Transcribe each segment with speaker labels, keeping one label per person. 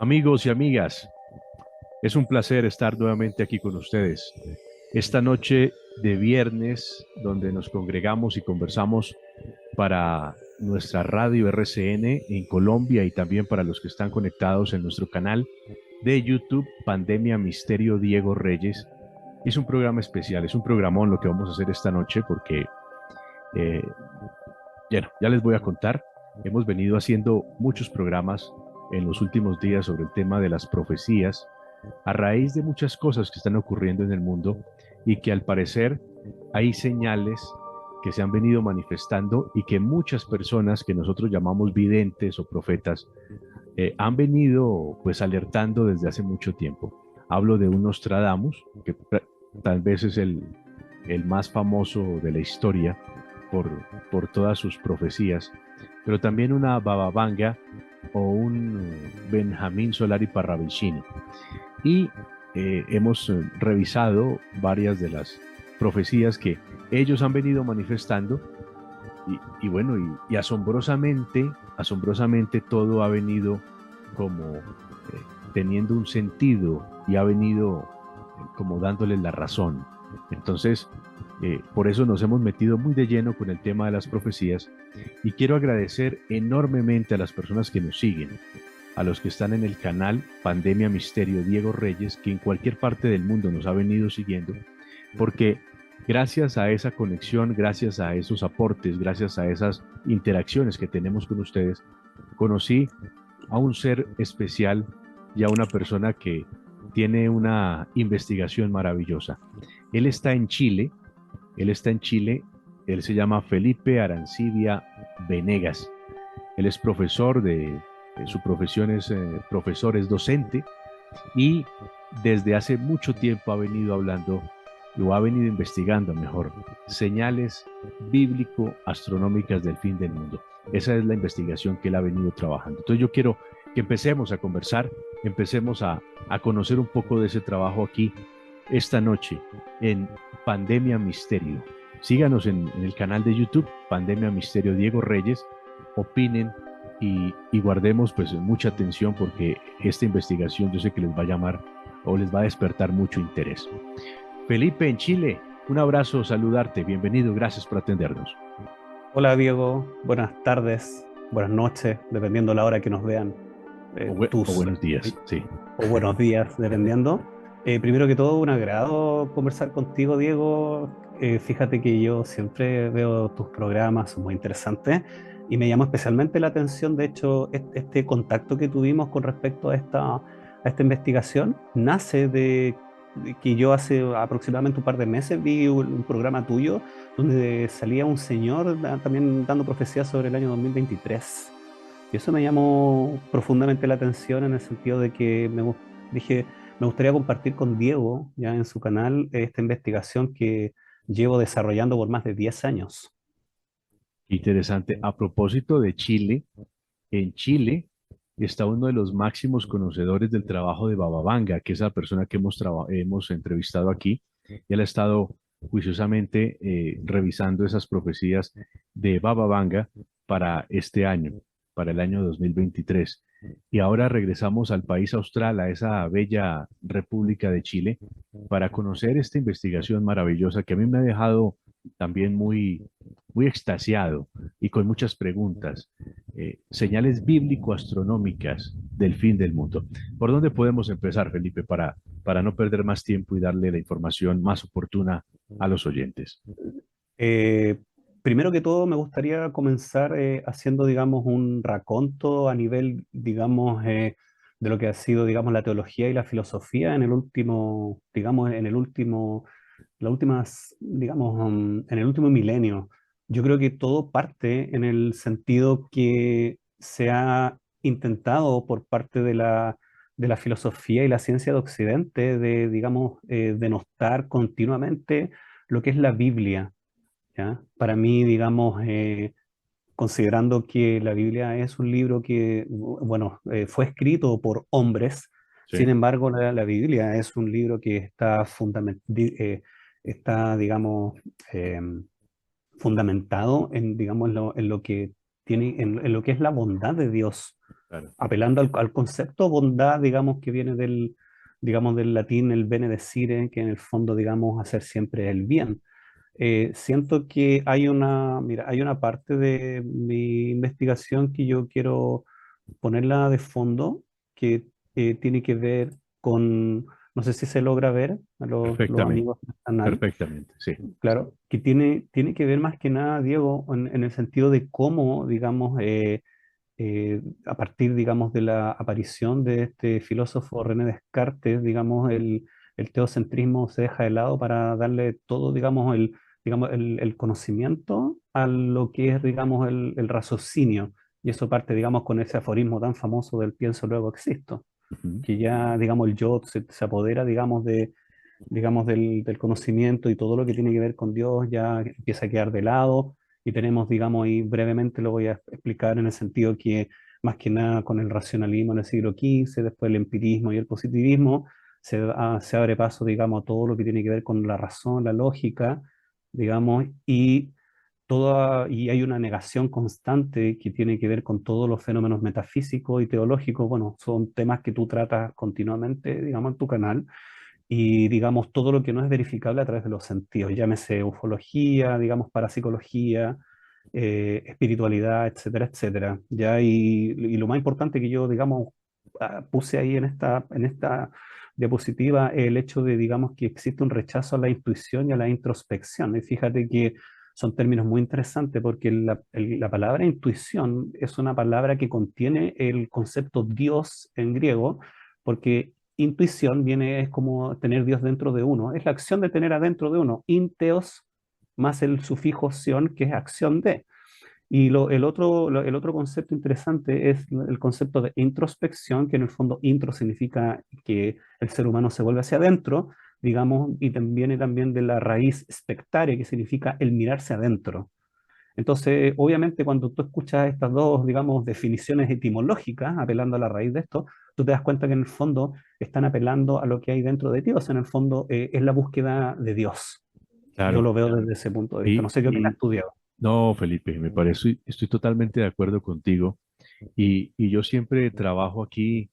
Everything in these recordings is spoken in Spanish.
Speaker 1: Amigos y amigas, es un placer estar nuevamente aquí con ustedes. Esta noche de viernes, donde nos congregamos y conversamos para nuestra radio RCN en Colombia y también para los que están conectados en nuestro canal de YouTube, Pandemia Misterio Diego Reyes. Es un programa especial, es un programón lo que vamos a hacer esta noche porque, eh, bueno, ya les voy a contar. Hemos venido haciendo muchos programas en los últimos días sobre el tema de las profecías a raíz de muchas cosas que están ocurriendo en el mundo y que al parecer hay señales que se han venido manifestando y que muchas personas que nosotros llamamos videntes o profetas han venido pues alertando desde hace mucho tiempo. Hablo de un Nostradamus, que tal vez es el más famoso de la historia por, por todas sus profecías, pero también una Baba Vanga o un Benjamín Solari Parravicini. Y hemos revisado varias de las profecías que ellos han venido manifestando y bueno, y asombrosamente todo ha venido como teniendo un sentido y ha venido como dándole la razón. Entonces, por eso nos hemos metido muy de lleno con el tema de las profecías y quiero agradecer enormemente a las personas que nos siguen, a los que están en el canal Pandemia Misterio Diego Reyes, que en cualquier parte del mundo nos ha venido siguiendo, porque gracias a esa conexión, gracias a esos aportes, gracias a esas interacciones que tenemos con ustedes, conocí a un ser especial y a una persona que tiene una investigación maravillosa. Él está en Chile, él está en Chile, él se llama Felipe Arancibia Venegas. Él es profesor su profesión es profesor, es docente y desde hace mucho tiempo ha venido hablando o ha venido investigando mejor señales bíblico-astronómicas del fin del mundo. Esa es la investigación que él ha venido trabajando. Entonces yo quiero que empecemos a conversar, empecemos a conocer un poco de ese trabajo aquí esta noche en Pandemia Misterio. Síganos en el canal de YouTube, Pandemia Misterio Diego Reyes, opinen y guardemos pues mucha atención porque esta investigación yo sé que les va a llamar o les va a despertar mucho interés. Felipe en Chile, un abrazo, saludarte, bienvenido, gracias por atendernos.
Speaker 2: Hola Diego, buenas tardes, buenas noches, dependiendo la hora que nos vean
Speaker 1: O
Speaker 2: tus,
Speaker 1: buenos días, sí.
Speaker 2: o buenos días, dependiendo. Primero que todo, un agrado conversar contigo, Diego. Fíjate que yo siempre veo tus programas, son muy interesantes, y me llamó especialmente la atención, de hecho, este contacto que tuvimos con respecto a esta investigación, nace de que yo hace aproximadamente un par de meses vi un programa tuyo donde salía un señor también dando profecías sobre el año 2023. Y eso me llamó profundamente la atención en el sentido de que dije, me gustaría compartir con Diego, ya en su canal, esta investigación que llevo desarrollando por más de 10 años.
Speaker 1: Interesante. A propósito de Chile, en Chile está uno de los máximos conocedores del trabajo de Baba Vanga, que es la persona que hemos entrevistado aquí. Él ha estado juiciosamente revisando esas profecías de Baba Vanga para este año, para el año 2023. Y ahora regresamos al país austral, a esa bella República de Chile, para conocer esta investigación maravillosa que a mí me ha dejado también muy extasiado y con muchas preguntas. Señales bíblico-astronómicas del fin del mundo. ¿Por dónde podemos empezar, Felipe, para no perder más tiempo y darle la información más oportuna a los oyentes?
Speaker 2: Eh, Primero que todo, me gustaría comenzar haciendo, digamos, un raconto a nivel, digamos, de lo que ha sido, digamos, la teología y la filosofía en el último, digamos, las últimas, digamos, en el último milenio. Yo creo que todo parte en el sentido que se ha intentado por parte de la filosofía y la ciencia de Occidente de, digamos, denostar continuamente lo que es la Biblia, ¿ya? Para mí, digamos, considerando que la Biblia es un libro que, bueno, fue escrito por hombres, sin
Speaker 1: Sí,
Speaker 2: embargo, la Biblia es un libro que está, digamos, eh, fundamentado en, digamos, en lo que tiene, en lo que es la bondad de Dios.
Speaker 1: claro,
Speaker 2: apelando al concepto bondad, digamos, que viene digamos, del latín, el benedicere, que en el fondo, digamos, hacer siempre el bien. Siento que mira, hay una parte de mi investigación que yo quiero ponerla de fondo, que tiene que ver con, no sé si se logra ver a los
Speaker 1: perfectamente,
Speaker 2: amigos del canal,
Speaker 1: perfectamente, sí.
Speaker 2: claro, que tiene que ver más que nada, Diego, en el sentido de cómo, digamos, a partir, digamos, de la aparición de este filósofo René Descartes, digamos, el teocentrismo se deja de lado para darle todo, digamos, el conocimiento a lo que es, digamos, el raciocinio. Y eso parte, digamos, con ese aforismo tan famoso del pienso, luego existo,
Speaker 1: Ujú.
Speaker 2: que ya, digamos, el yo se apodera, digamos, del conocimiento y todo lo que tiene que ver con Dios ya empieza a quedar de lado y tenemos, digamos, y brevemente lo voy a explicar en el sentido que más que nada con el racionalismo en el siglo XV, después el empirismo y el positivismo, se abre paso, digamos, a todo lo que tiene que ver con la razón, la lógica, digamos, y hay una negación constante que tiene que ver con todos los fenómenos metafísicos y teológicos. Bueno, son temas que tú tratas continuamente, digamos, en tu canal y digamos todo lo que no es verificable a través de los sentidos, llámese ufología, digamos parapsicología, espiritualidad, etcétera, etcétera. Ya, y lo más importante que yo, digamos, puse ahí en esta diapositiva, el hecho de, digamos, que existe un rechazo a la intuición y a la introspección. Y fíjate que son términos muy interesantes porque la palabra intuición es una palabra que contiene el concepto Dios en griego, porque intuición es como tener Dios dentro de uno, es la acción de tener adentro de uno, inteos más el sufijo sion, que es acción de. Y el otro concepto interesante es el concepto de introspección, que en el fondo intro significa que el ser humano se vuelve hacia adentro, digamos, y también viene también de la raíz spectare, que significa el mirarse adentro. Entonces, obviamente, cuando tú escuchas estas dos, digamos, definiciones etimológicas, apelando a la raíz de esto, tú te das cuenta que en el fondo están apelando a lo que hay dentro de ti, o sea, en el fondo es la búsqueda de Dios. Yo
Speaker 1: Claro.
Speaker 2: lo veo desde ese punto de vista. No
Speaker 1: Y,
Speaker 2: sé qué opinas tú, Diego.
Speaker 1: no, Felipe, me parece, estoy totalmente de acuerdo contigo. Y yo siempre trabajo aquí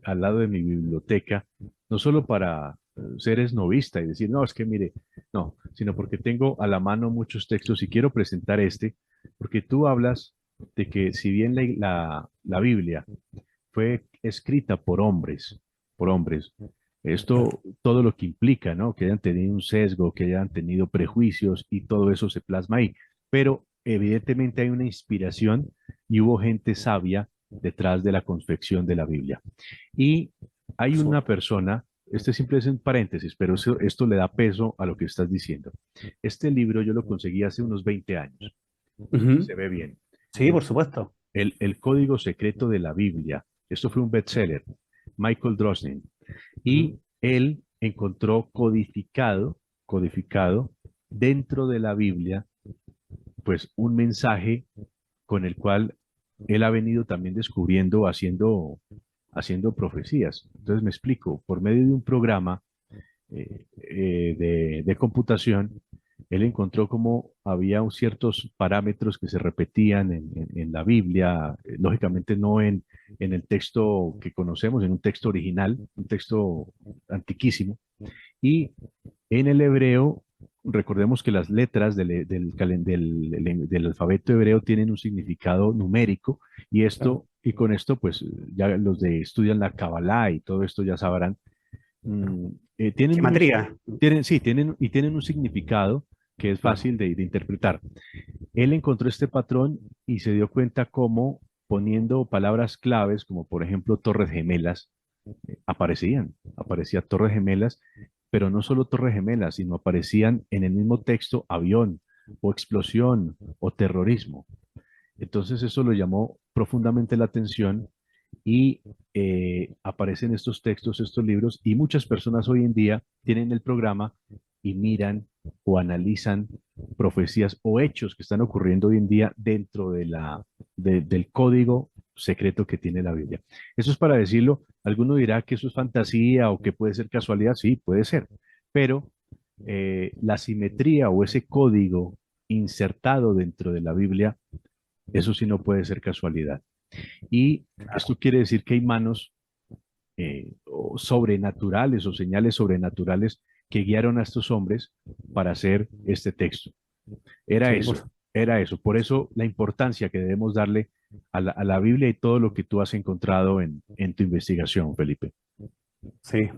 Speaker 1: al lado de mi biblioteca, no solo para ser esnovista y decir, no, es que mire, no, sino porque tengo a la mano muchos textos y quiero presentar este, porque tú hablas de que si bien la Biblia fue escrita por hombres, esto, todo lo que implica, ¿no? Que hayan tenido un sesgo, que hayan tenido prejuicios y todo eso se plasma ahí. Pero evidentemente hay una inspiración y hubo gente sabia detrás de la confección de la Biblia. Y hay
Speaker 2: Por
Speaker 1: una
Speaker 2: supuesto.
Speaker 1: persona, este simple es un paréntesis, pero esto le da peso a lo que estás diciendo. Este libro yo lo conseguí hace unos 20 años,
Speaker 2: Ujú.
Speaker 1: se ve bien.
Speaker 2: Sí, por supuesto.
Speaker 1: El Código Secreto de la Biblia. Esto fue un bestseller, Michael Drosnin.
Speaker 2: Ujú.
Speaker 1: Y él encontró codificado dentro de la Biblia, pues un mensaje con el cual él ha venido también descubriendo, haciendo profecías. Entonces me explico, por medio de un programa de computación, él encontró cómo había ciertos parámetros que se repetían en la Biblia, lógicamente no en el texto que conocemos, en un texto original, un texto antiquísimo, y en el hebreo, recordemos que las letras del alfabeto hebreo tienen un significado numérico
Speaker 2: Claro.
Speaker 1: y con esto, pues ya los de estudian la Kabbalah y todo esto ya sabrán,
Speaker 2: Claro.
Speaker 1: mm, tienen
Speaker 2: Gematría.
Speaker 1: sí, tienen un significado que es
Speaker 2: Claro.
Speaker 1: fácil de interpretar. Él encontró este patrón y se dio cuenta cómo poniendo palabras claves, como por ejemplo Torres Gemelas, aparecían Torres Gemelas, pero no solo Torres Gemelas, sino aparecían en el mismo texto avión o explosión o terrorismo. Entonces eso lo llamó profundamente la atención y aparecen estos textos, estos libros, y muchas personas hoy en día tienen el programa y miran o analizan profecías o hechos que están ocurriendo hoy en día dentro del código secreto que tiene la Biblia. Eso es para decirlo, alguno dirá que eso es fantasía o que puede ser casualidad, sí, puede ser, pero la simetría o ese código insertado dentro de la Biblia, eso sí no puede ser casualidad. Y esto
Speaker 2: claro.
Speaker 1: quiere decir que hay manos o sobrenaturales o señales sobrenaturales que guiaron a estos hombres para hacer este texto. Era
Speaker 2: Sí,
Speaker 1: eso, era eso. Por eso la importancia que debemos darle a la Biblia y todo lo que tú has encontrado en tu investigación, Felipe.
Speaker 2: sí.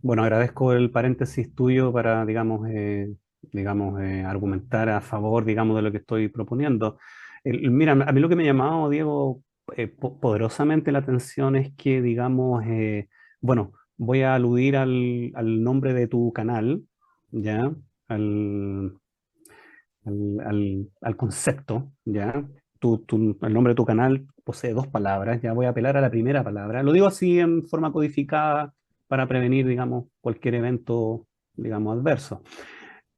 Speaker 2: Bueno, agradezco el paréntesis tuyo para, digamos, argumentar a favor, digamos, de lo que estoy proponiendo. Mira, a mí lo que me ha llamado, Diego, poderosamente la atención es que, digamos, bueno, voy a aludir al nombre de tu canal, ¿ya? Al, al concepto, ¿ya? El nombre de tu canal posee dos palabras, ya voy a apelar a la primera palabra. Lo digo así en forma codificada para prevenir, digamos, cualquier evento, digamos, adverso.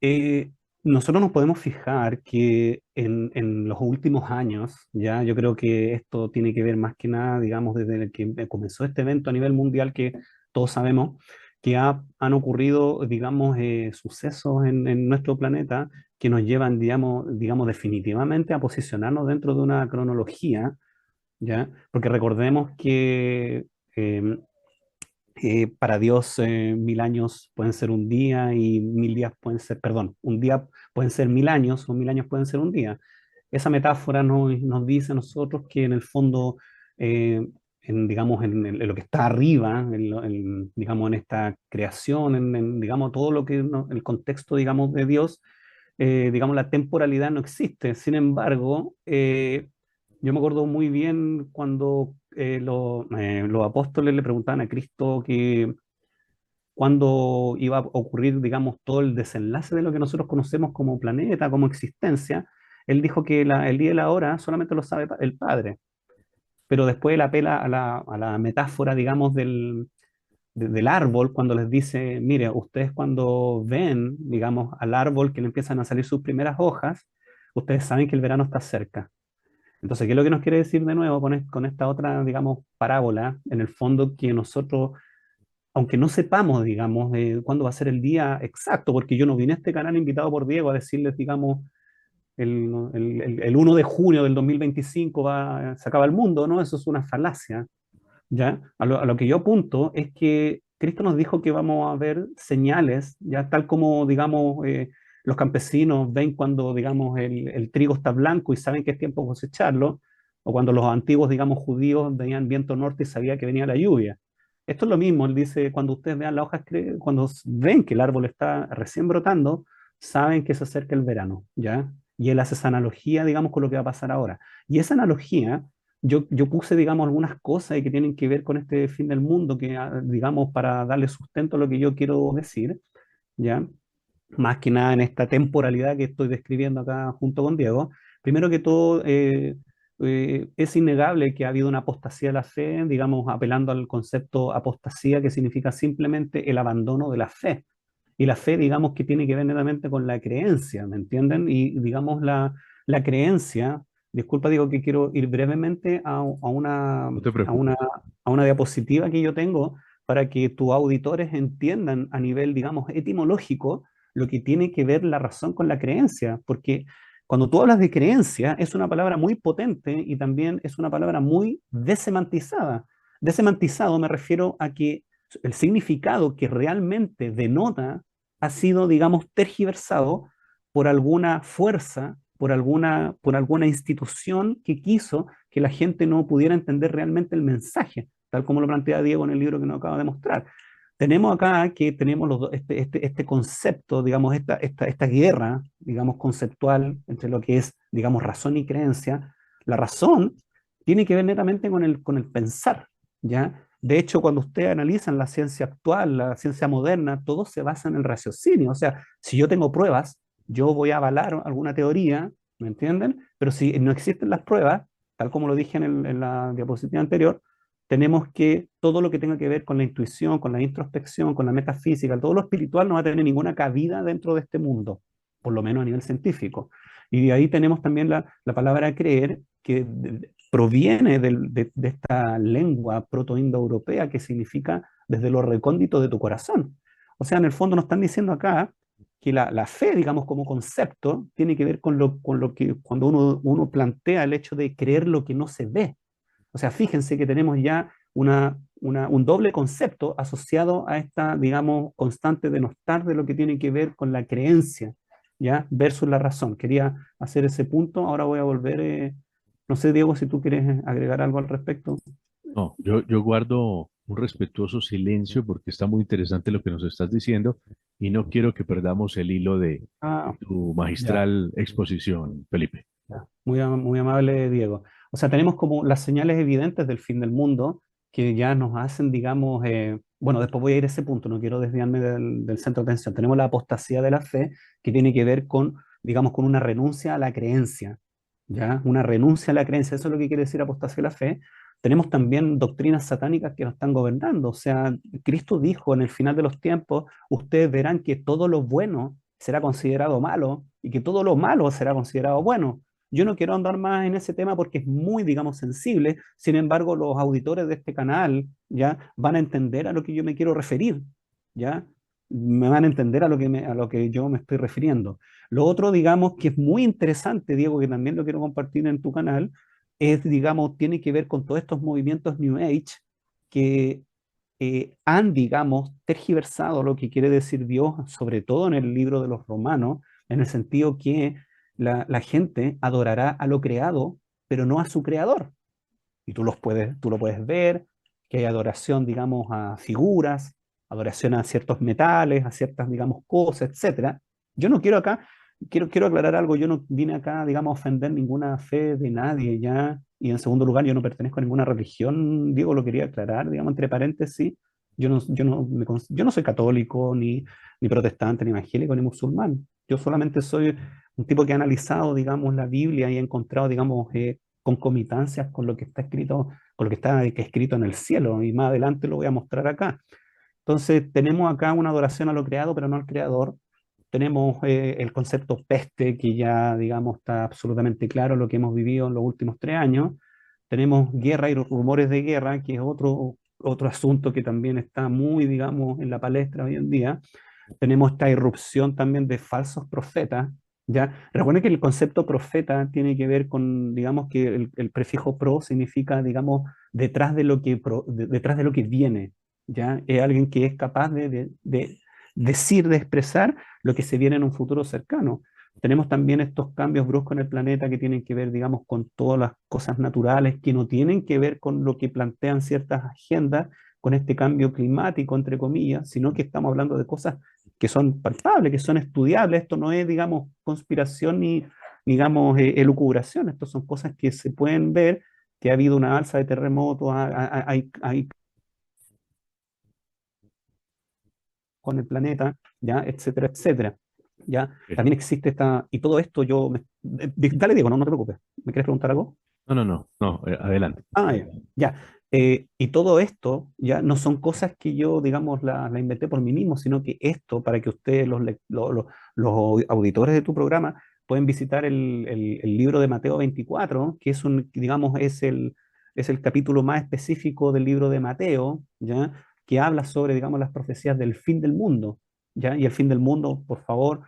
Speaker 2: Eh, Nosotros nos podemos fijar que en los últimos años, ya yo creo que esto tiene que ver más que nada, digamos, desde el que comenzó este evento a nivel mundial que todos sabemos que han ocurrido, digamos, sucesos en nuestro planeta que nos llevan, digamos, definitivamente a posicionarnos dentro de una cronología, ¿ya? Porque recordemos que eh, para Dios 1000 años pueden ser un día y 1000 días pueden ser, perdón, un día pueden ser 1000 años o 1000 años pueden ser un día. Esa metáfora nos dice a nosotros que en el fondo, digamos, en lo que está arriba, digamos, en esta creación, digamos, todo lo que, el contexto, digamos, de Dios, digamos, la temporalidad no existe. Sin embargo, yo me acuerdo muy bien cuando los apóstoles le preguntaban a Cristo que cuándo iba a ocurrir, digamos, todo el desenlace de lo que nosotros conocemos como planeta, como existencia. Él dijo que el día y la hora solamente lo sabe el Padre, pero después él apela a la metáfora, digamos, del árbol, cuando les dice, mire, ustedes cuando ven, digamos, al árbol que le empiezan a salir sus primeras hojas, ustedes saben que el verano está cerca. Entonces, ¿qué es lo que nos quiere decir de nuevo con esta otra, digamos, parábola? En el fondo, que nosotros, aunque no sepamos, digamos, cuándo va a ser el día exacto, porque yo no vine a este canal invitado por Diego a decirles, digamos, el 1 de junio del 2025 se acaba el mundo, ¿no? Eso es una falacia, ¿ya? A lo que yo apunto es que Cristo nos dijo que vamos a ver señales, ya tal como, digamos, los campesinos ven cuando, digamos, el trigo está blanco y saben que es tiempo de cosecharlo, o cuando los antiguos, digamos, judíos veían viento norte y sabían que venía la lluvia. Esto es lo mismo, él dice, cuando ustedes vean las hojas, cuando ven que el árbol está recién brotando, saben que se acerca el verano, ¿ya? Y él hace esa analogía, digamos, con lo que va a pasar ahora. Y esa analogía yo puse, digamos, algunas cosas que tienen que ver con este fin del mundo, que, digamos, para darle sustento a lo que yo quiero decir, ¿ya? Más que nada en esta temporalidad que estoy describiendo acá junto con Diego. Primero que todo, es innegable que ha habido una apostasía de la fe, digamos, apelando al concepto apostasía, que significa simplemente el abandono de la fe. Y la fe, digamos, que tiene que ver netamente con la creencia, ¿me entienden? Y, digamos, la creencia, disculpa, digo que quiero ir brevemente
Speaker 1: No te
Speaker 2: a una,
Speaker 1: preocupes.
Speaker 2: a una diapositiva que yo tengo para que tus auditores entiendan a nivel, digamos, etimológico lo que tiene que ver la razón con la creencia, porque cuando tú hablas de creencia es una palabra muy potente y también es una palabra muy desemantizada. Desemantizado me refiero a que el significado que realmente denota ha sido, digamos, tergiversado por alguna fuerza, por alguna institución que quiso que la gente no pudiera entender realmente el mensaje, tal como lo plantea Diego en el libro que nos acaba de mostrar. Tenemos acá que tenemos este concepto, digamos, esta guerra, digamos, conceptual entre lo que es, digamos, razón y creencia. La razón tiene que ver netamente con el pensar, ¿ya? De hecho, cuando ustedes analizan la ciencia actual, la ciencia moderna, todo se basa en el raciocinio. O sea, si yo tengo pruebas, yo voy a avalar alguna teoría, ¿me entienden? Pero si no existen las pruebas, tal como lo dije en la diapositiva anterior, tenemos que todo lo que tenga que ver con la intuición, con la introspección, con la metafísica, todo lo espiritual no va a tener ninguna cabida dentro de este mundo, por lo menos a nivel científico. Y de ahí tenemos también la palabra creer, que proviene de esta lengua proto-indoeuropea que significa desde lo recóndito de tu corazón. O sea, en el fondo nos están diciendo acá que la fe, digamos, como concepto, tiene que ver con lo que cuando uno plantea el hecho de creer lo que no se ve. O sea, fíjense que tenemos ya un doble concepto asociado a esta, digamos, constante denostar de lo que tiene que ver con la creencia, ¿ya? Versus la razón. Quería hacer ese punto, ahora voy a volver, no sé, Diego, si tú quieres agregar algo al respecto.
Speaker 1: No, yo guardo un respetuoso silencio porque está muy interesante lo que nos estás diciendo y no quiero que perdamos el hilo de
Speaker 2: Ah,
Speaker 1: tu
Speaker 2: ya.
Speaker 1: magistral exposición, Felipe.
Speaker 2: Ya. Muy amable, Diego. O sea, tenemos como las señales evidentes del fin del mundo que ya nos hacen, digamos, bueno, después voy a ir a ese punto, no quiero desviarme del centro de atención. Tenemos la apostasía de la fe que tiene que ver con, digamos, con una renuncia a la creencia, ¿ya? Una renuncia a la creencia, eso es lo que quiere decir apostasía de la fe. Tenemos también doctrinas satánicas que nos están gobernando. O sea, Cristo dijo en el final de los tiempos, ustedes verán que todo lo bueno será considerado malo y que todo lo malo será considerado bueno. Yo no quiero andar más en ese tema porque es muy, digamos, sensible. Sin embargo, los auditores de este canal ya van a entender a lo que yo me quiero referir, ¿ya? Me van a entender a lo que yo me estoy refiriendo. Lo otro, digamos, que es muy interesante, Diego, que también lo quiero compartir en tu canal, es, digamos, tiene que ver con todos estos movimientos New Age que han, digamos, tergiversado lo que quiere decir Dios, sobre todo en el libro de los Romanos, en el sentido que la gente adorará a lo creado, pero no a su creador. Y tú lo puedes ver, que hay adoración, digamos, a figuras, adoración a ciertos metales, a ciertas, digamos, cosas, etcétera. Yo no quiero acá, quiero aclarar algo, yo no vine acá, digamos, a ofender ninguna fe de nadie, ya, y en segundo lugar, yo no pertenezco a ninguna religión, Diego, lo quería aclarar, digamos, entre paréntesis, yo no soy católico, ni protestante, ni evangélico, ni musulmán, yo solamente soy un tipo que ha analizado, digamos, la Biblia y ha encontrado, digamos, concomitancias con lo que está escrito, con lo que está escrito en el cielo, y más adelante lo voy a mostrar acá. Entonces, tenemos acá una adoración a lo creado, pero no al creador. Tenemos el concepto peste, que ya, digamos, está absolutamente claro lo que hemos vivido en los últimos 3 años. Tenemos guerra y rumores de guerra, que es otro asunto que también está muy, digamos, en la palestra hoy en día. Tenemos esta irrupción también de falsos profetas, ¿ya? Recuerden que el concepto profeta tiene que ver con, digamos, que el prefijo pro significa, digamos, detrás de lo que viene, ¿ya? Es alguien que es capaz de decir, de expresar lo que se viene en un futuro cercano. Tenemos también estos cambios bruscos en el planeta que tienen que ver, digamos, con todas las cosas naturales que no tienen que ver con lo que plantean ciertas agendas, con este cambio climático, entre comillas, sino que estamos hablando de cosas que son palpables, que son estudiables. Esto no es, digamos, conspiración ni, digamos, elucubración. Esto son cosas que se pueden ver, que ha habido una alza de terremotos, hay con el planeta, ¿ya? Etcétera, etcétera. ¿Ya?
Speaker 1: Ok.
Speaker 2: También existe esta, y todo esto dale Diego, no te preocupes. ¿Me quieres preguntar algo?
Speaker 1: No, no, no, no, adelante.
Speaker 2: Ah, ya. Ya. Y todo esto ya no son cosas que yo, digamos, la inventé por mí mismo, sino que esto, para que ustedes, los auditores de tu programa, pueden visitar el libro de Mateo 24, que es digamos, es el capítulo más específico del libro de Mateo, ¿ya? Que habla sobre, digamos, las profecías del fin del mundo, ¿ya? Y el fin del mundo, por favor,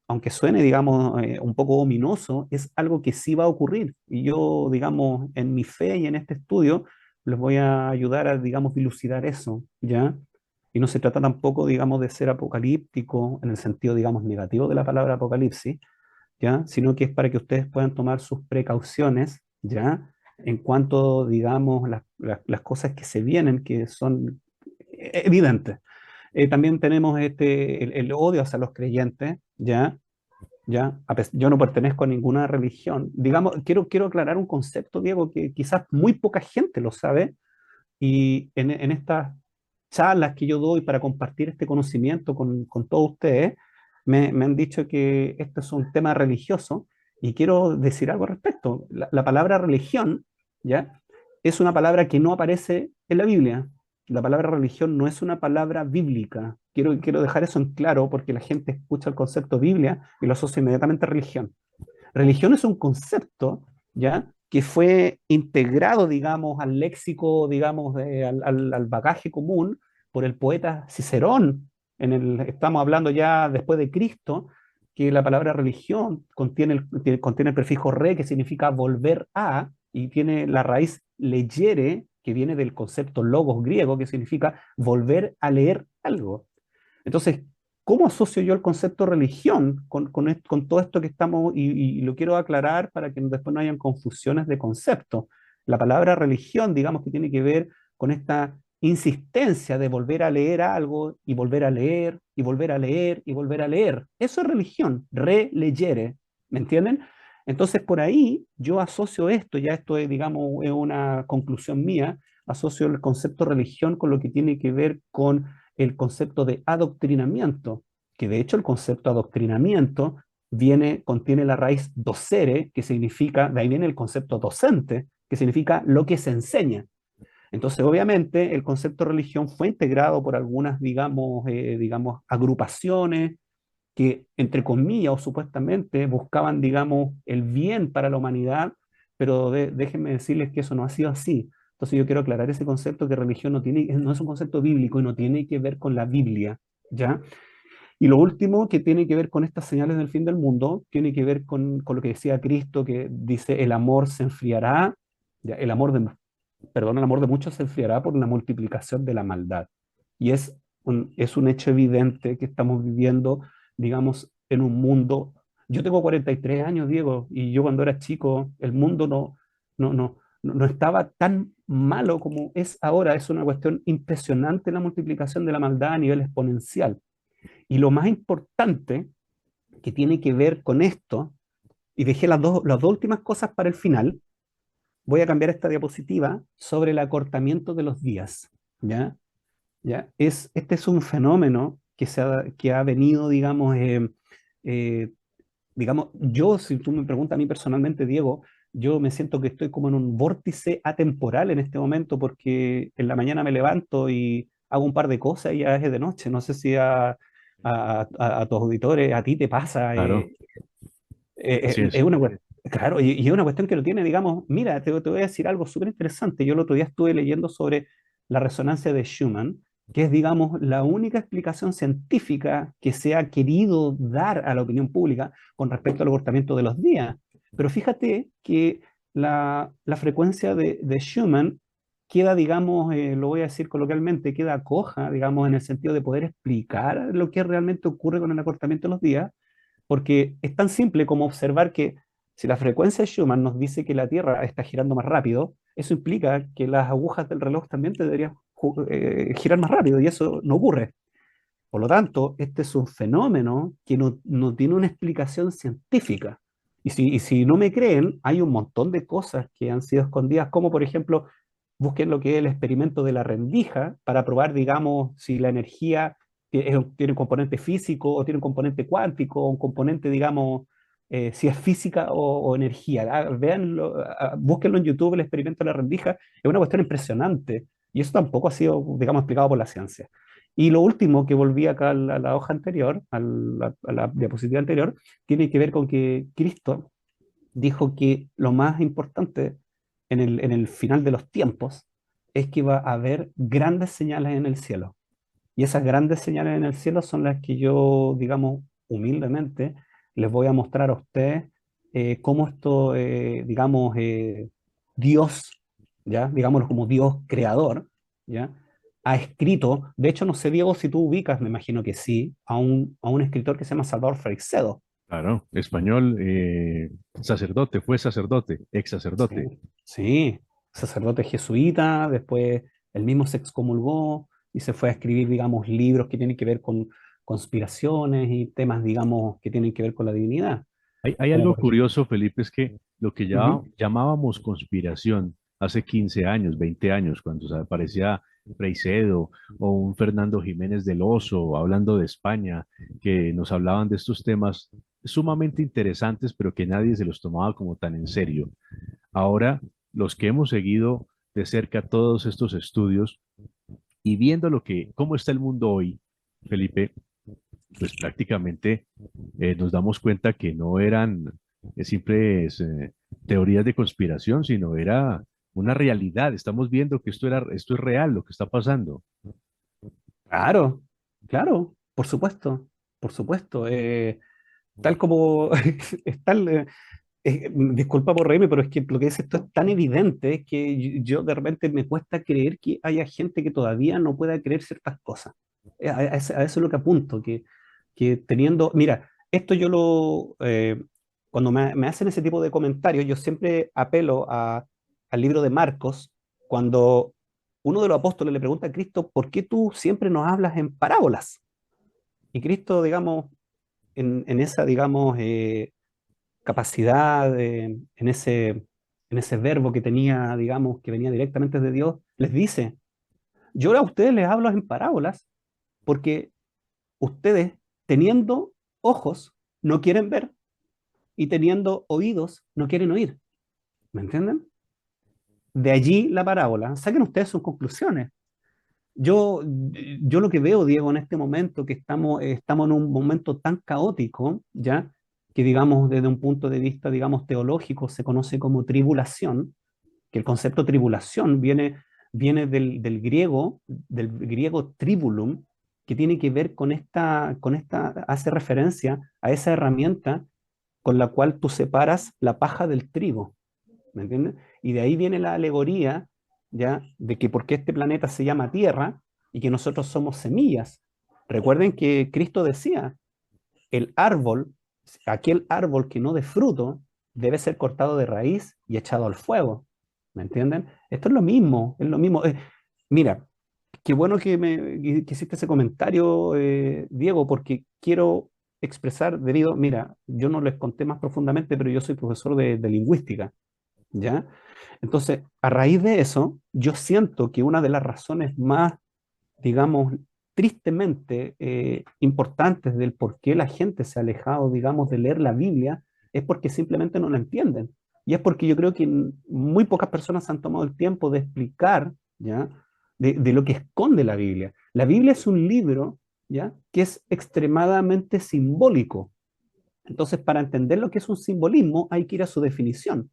Speaker 2: aunque suene, digamos, un poco ominoso, es algo que sí va a ocurrir. Y yo, digamos, en mi fe y en este estudio, les voy a ayudar a, digamos, dilucidar eso, ¿ya? Y no se trata tampoco, digamos, de ser apocalíptico en el sentido, digamos, negativo de la palabra apocalipsis, ¿ya? Sino que es para que ustedes puedan tomar sus precauciones, ¿ya? En cuanto, digamos, las cosas que se vienen, que son evidentes. También tenemos el odio hacia los creyentes, ¿ya? ¿Ya? Yo no pertenezco a ninguna religión. Digamos, quiero aclarar un concepto, Diego, que quizás muy poca gente lo sabe, y en estas charlas que yo doy para compartir este conocimiento con todos ustedes, me han dicho que esto es un tema religioso, y quiero decir algo al respecto. La palabra religión, ¿ya? Es una palabra que no aparece en la Biblia. La palabra religión no es una palabra bíblica. Quiero dejar eso en claro porque la gente escucha el concepto Biblia y lo asocia inmediatamente a religión. Religión es un concepto, ¿ya? Que fue integrado, digamos, al léxico, digamos, al bagaje común por el poeta Cicerón. Estamos hablando ya después de Cristo, que la palabra religión contiene el prefijo re, que significa volver a, y tiene la raíz legere, que viene del concepto logos griego, que significa volver a leer algo. Entonces, ¿cómo asocio yo el concepto religión con todo esto que estamos, y lo quiero aclarar para que después no hayan confusiones de concepto? La palabra religión, digamos que tiene que ver con esta insistencia de volver a leer algo y volver a leer y volver a leer y volver a leer. Eso es religión, releyere, ¿me entienden? Entonces por ahí yo asocio esto, ya esto es, digamos, es una conclusión mía, asocio el concepto religión con lo que tiene que ver con el concepto de adoctrinamiento, que de hecho el concepto adoctrinamiento contiene la raíz docere, que significa, de ahí viene el concepto docente, que significa lo que se enseña. Entonces, obviamente, el concepto de religión fue integrado por algunas, digamos, agrupaciones que, entre comillas o supuestamente, buscaban, digamos, el bien para la humanidad, pero déjenme decirles que eso no ha sido así. Entonces, yo quiero aclarar ese concepto que religión no es un concepto bíblico y no tiene que ver con la Biblia, ¿ya? Y lo último que tiene que ver con estas señales del fin del mundo, tiene que ver con lo que decía Cristo, que dice, el amor se enfriará, ¿ya? El amor de muchos se enfriará por la multiplicación de la maldad. Y es un hecho evidente que estamos viviendo, digamos, en un mundo. Yo tengo 43 años, Diego, y yo cuando era chico, el mundo no estaba tan malo como es ahora. Es una cuestión impresionante la multiplicación de la maldad a nivel exponencial. Y lo más importante que tiene que ver con esto, y dejé las dos últimas cosas para el final, voy a cambiar esta diapositiva sobre el acortamiento de los días, ¿ya? ¿Ya? Este es un fenómeno que ha venido, eh, digamos, yo, si tú me preguntas a mí personalmente, Diego, yo me siento que estoy como en un vórtice atemporal en este momento porque en la mañana me levanto y hago un par de cosas y ya es de noche. No sé si a tus auditores, a ti te pasa.
Speaker 1: Claro, así
Speaker 2: Es
Speaker 1: es.
Speaker 2: una, claro, y es una cuestión que no tiene, digamos, mira, te voy a decir algo súper interesante. Yo el otro día estuve leyendo sobre la resonancia de Schumann, que es, digamos, la única explicación científica que se ha querido dar a la opinión pública con respecto al comportamiento de los días. Pero fíjate que la frecuencia de Schumann queda, digamos, lo voy a decir coloquialmente, queda coja, digamos, en el sentido de poder explicar lo que realmente ocurre con el acortamiento de los días, porque es tan simple como observar que si la frecuencia de Schumann nos dice que la Tierra está girando más rápido, eso implica que las agujas del reloj también deberían girar más rápido y eso no ocurre. Por lo tanto, este es un fenómeno que no tiene una explicación científica. Y si no me creen, hay un montón de cosas que han sido escondidas, como por ejemplo, busquen lo que es el experimento de la rendija para probar, digamos, si la energía tiene un componente físico o tiene un componente cuántico o un componente, digamos, si es física o energía. Véanlo, búsquenlo en YouTube, el experimento de la rendija. Es una cuestión impresionante y eso tampoco ha sido, digamos, explicado por la ciencia. Y lo último que volví acá a la hoja anterior, a la diapositiva anterior, tiene que ver con que Cristo dijo que lo más importante en el final de los tiempos es que va a haber grandes señales en el cielo. Y esas grandes señales en el cielo son las que yo, digamos, humildemente, les voy a mostrar a ustedes cómo esto, digamos, Dios, ¿ya? Digámoslo como Dios creador, ¿ya? Ha escrito, de hecho, no sé, Diego, si tú ubicas, me imagino que sí, a un escritor que se llama Salvador Freixedo.
Speaker 1: Claro, español, sacerdote, fue sacerdote, ex
Speaker 2: Sí,
Speaker 1: sacerdote.
Speaker 2: sí, sacerdote jesuita, después él mismo se excomulgó y se fue a escribir, digamos, libros que tienen que ver con conspiraciones y temas, digamos, que tienen que ver con la divinidad.
Speaker 1: Hay
Speaker 2: Como
Speaker 1: algo
Speaker 2: por ejemplo.
Speaker 1: curioso, Felipe, es que lo que ya
Speaker 2: Ujú.
Speaker 1: llamábamos conspiración hace 15 años, 20 años, cuando aparecía Freixedo o un Fernando Jiménez del Oso hablando de España, que nos hablaban de estos temas sumamente interesantes, pero que nadie se los tomaba como tan en serio. Ahora, los que hemos seguido de cerca todos estos estudios y viendo cómo está el mundo hoy, Felipe, pues prácticamente nos damos cuenta que no eran simples teorías de conspiración, sino era una realidad. Estamos viendo que esto es real, lo que está pasando.
Speaker 2: Claro, claro, por supuesto, por supuesto. Tal como es tal, disculpa por reírme, pero es que lo que dices esto es tan evidente que yo de repente me cuesta creer que haya gente que todavía no pueda creer ciertas cosas. A eso es lo que apunto, que teniendo, mira, esto yo cuando me hacen ese tipo de comentarios, yo siempre apelo al libro de Marcos, cuando uno de los apóstoles le pregunta a Cristo, ¿por qué tú siempre nos hablas en parábolas? Y Cristo, digamos, en esa, digamos, capacidad, en ese verbo que tenía, digamos, que venía directamente de Dios, les dice, yo a ustedes les hablo en parábolas porque ustedes, teniendo ojos, no quieren ver y teniendo oídos, no quieren oír. ¿Me entienden? De allí la parábola. Saquen ustedes sus conclusiones. Yo, yo lo que veo, Diego, en este momento, que estamos en un momento tan caótico, ¿ya? Que digamos, desde un punto de vista, digamos, teológico, se conoce como tribulación, que el concepto tribulación viene del griego tribulum, que tiene que ver hace referencia a esa herramienta con la cual tú separas la paja del trigo, ¿me entiendes? Y de ahí viene la alegoría, ¿ya? De que por qué este planeta se llama Tierra y que nosotros somos semillas. Recuerden que Cristo decía, el árbol, aquel árbol que no dé fruto, debe ser cortado de raíz y echado al fuego. ¿Me entienden? Esto es lo mismo, es lo mismo. Mira, qué bueno que hiciste ese comentario, Diego, porque quiero expresar mira, yo no les conté más profundamente, pero yo soy profesor de lingüística, ¿ya? Entonces, a raíz de eso, yo siento que una de las razones más, digamos, tristemente importantes del por qué la gente se ha alejado, digamos, de leer la Biblia, es porque simplemente no la entienden. Y es porque yo creo que muy pocas personas han tomado el tiempo de explicar, ¿ya? De lo que esconde la Biblia. La Biblia es un libro, ¿ya? Que es extremadamente simbólico. Entonces, para entender lo que es un simbolismo, hay que ir a su definición.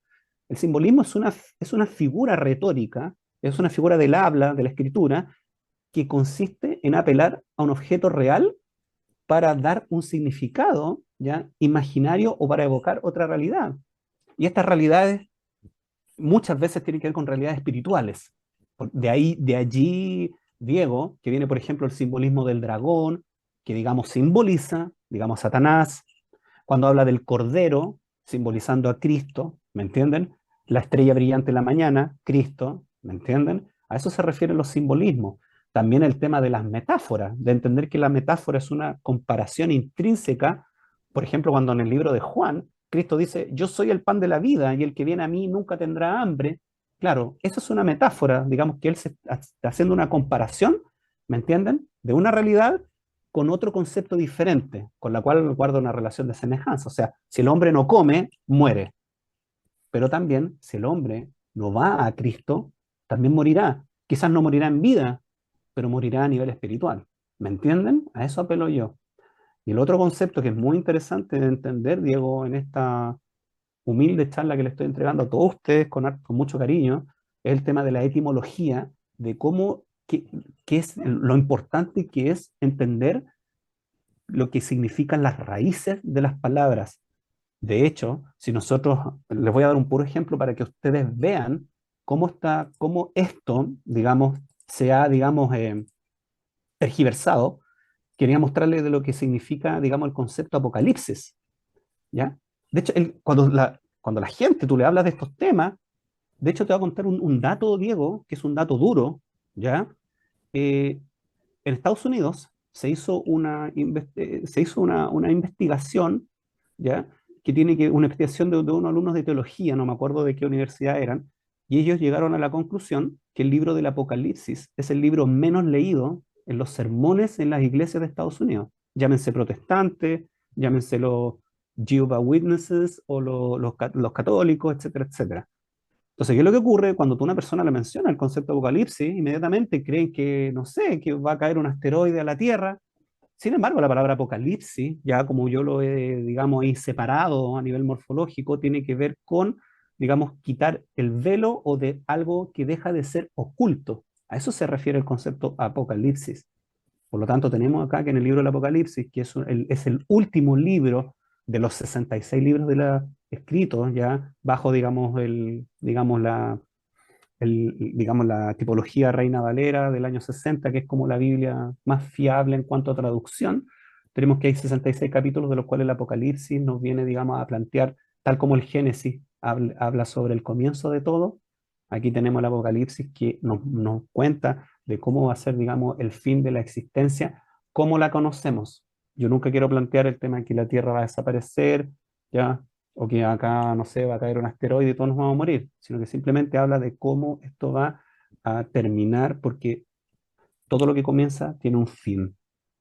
Speaker 2: El simbolismo es una figura retórica, es una figura del habla, de la escritura, que consiste en apelar a un objeto real para dar un significado, ¿ya? Imaginario o para evocar otra realidad. Y estas realidades muchas veces tienen que ver con realidades espirituales. De allí, Diego, que viene, por ejemplo, el simbolismo del dragón, que digamos simboliza, digamos, Satanás, cuando habla del cordero, simbolizando a Cristo, ¿me entienden? La estrella brillante en la mañana, Cristo, ¿me entienden? A eso se refieren los simbolismos. También el tema de las metáforas, de entender que la metáfora es una comparación intrínseca. Por ejemplo, cuando en el libro de Juan, Cristo dice, yo soy el pan de la vida y el que viene a mí nunca tendrá hambre. Claro, eso es una metáfora, digamos que él se está haciendo una comparación, ¿me entienden? De una realidad con otro concepto diferente, con la cual guarda una relación de semejanza. O sea, si el hombre no come, muere. Pero también, si el hombre no va a Cristo, también morirá. Quizás no morirá en vida, pero morirá a nivel espiritual. ¿Me entienden? A eso apelo yo. Y el otro concepto que es muy interesante de entender, Diego, en esta humilde charla que le estoy entregando a todos ustedes con mucho cariño, es el tema de la etimología, de cómo, qué es lo importante que es entender lo que significan las raíces de las palabras. De hecho, si nosotros, les voy a dar un puro ejemplo para que ustedes vean cómo esto, digamos, se ha, digamos, tergiversado. Quería mostrarles de lo que significa, digamos, el concepto apocalipsis, ¿ya? De hecho, cuando la gente, tú le hablas de estos temas, de hecho te voy a contar un dato, Diego, que es un dato duro, ¿ya? Eh, en Estados Unidos se hizo una investigación, ¿ya? Que tiene una investigación de unos alumnos de teología, no me acuerdo de qué universidad eran, y ellos llegaron a la conclusión que el libro del Apocalipsis es el libro menos leído en los sermones en las iglesias de Estados Unidos. Llámense protestantes, llámense los Jehovah's Witnesses o los católicos, etcétera, etcétera. Entonces, ¿qué es lo que ocurre cuando tú a una persona le menciona el concepto de apocalipsis? Inmediatamente creen que, no sé, que va a caer un asteroide a la Tierra. Sin embargo, la palabra apocalipsis, ya como yo lo he, digamos, ahí separado a nivel morfológico, tiene que ver con, digamos, quitar el velo o de algo que deja de ser oculto. A eso se refiere el concepto apocalipsis. Por lo tanto, tenemos acá que en el libro del Apocalipsis, que es el último libro de los 66 libros escritos, ya bajo, digamos, digamos, la tipología Reina Valera del año 60, que es como la Biblia más fiable en cuanto a traducción. Tenemos que hay 66 capítulos de los cuales el Apocalipsis nos viene, digamos, a plantear, tal como el Génesis habla sobre el comienzo de todo. Aquí tenemos el Apocalipsis que nos cuenta de cómo va a ser, digamos, el fin de la existencia, cómo la conocemos. Yo nunca quiero plantear el tema de que la Tierra va a desaparecer, ¿ya? O que acá, no sé, va a caer un asteroide y todos nos vamos a morir, sino que simplemente habla de cómo esto va a terminar, porque todo lo que comienza tiene un fin.